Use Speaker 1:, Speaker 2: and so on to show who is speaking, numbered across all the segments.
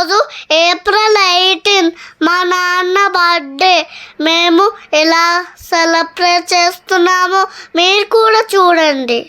Speaker 1: ఈరోజు April 18 మా నాన్న బర్త్డే. మేము ఎలా సెలబ్రేట్ చేస్తున్నామో మీరు కూడా చూడండి.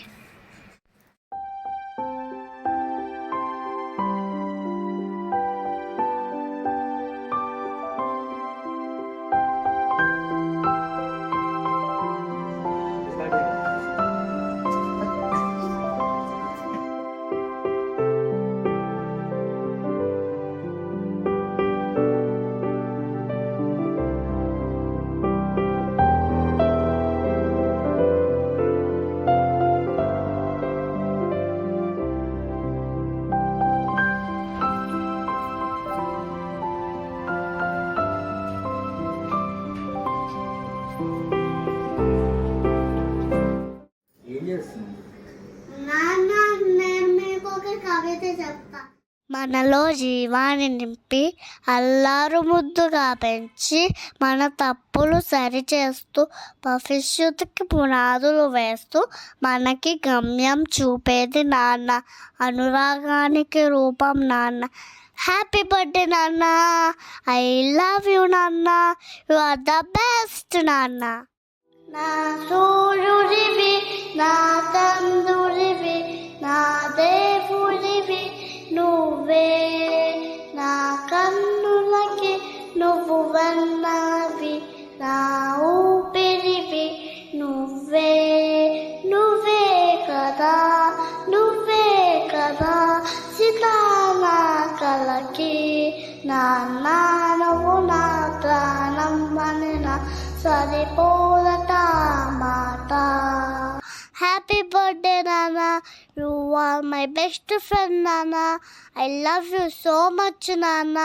Speaker 1: నాన్న, నేను మీకు ఒక కవిత చెప్తా. మనలో జీవాన్ని నింపి అల్లారు ముద్దుగా పెంచి మన తప్పులు సరిచేస్తూ భవిష్యత్తుకి పునాదులు వేస్తూ మనకి గమ్యం చూపేది నాన్న. అనురాగానికి రూపం నాన్న. హ్యాపీ బర్త్డే నాన్న. ఐ లవ్ యూ నాన్న. యు ఆర్ ద బెస్ట్ నాన్న. నా సూర్యుడివి, నా చంద్రుడివి, నా దేవుడివి నువ్వే. నా కన్నులకి నువ్వు వన్నవి, నా ఊపిరివి నువ్వే. నువ్వే కదా, నువ్వే కదా సీతానా కలకి. నాన్న నువ్వు నా ప్రాణం అని నా సరిపోలట మాట. హ్యాపీ బర్త్డే నాన్న. You are my best friend నాన్న. I love you so much నాన్న.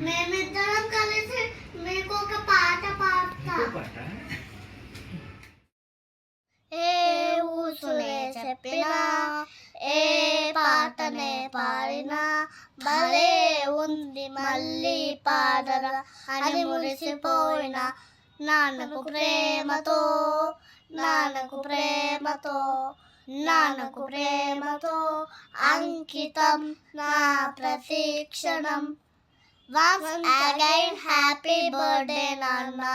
Speaker 1: మేమిద్దరం కలిసి మీకు ఒక పాట పాడతా. ఏ ఊసునే చెప్పినా, ఏ పాటనే పాడినా భలే ఉంది మళ్ళీ పాడరా అని మురిసిపోయిన నాన్నకు ప్రేమతో, నాన్నకు ప్రేమతో, నాన్నకు ప్రేమతో అంకితం నా ప్రతిక్షణం. Once again, happy birthday, Nana.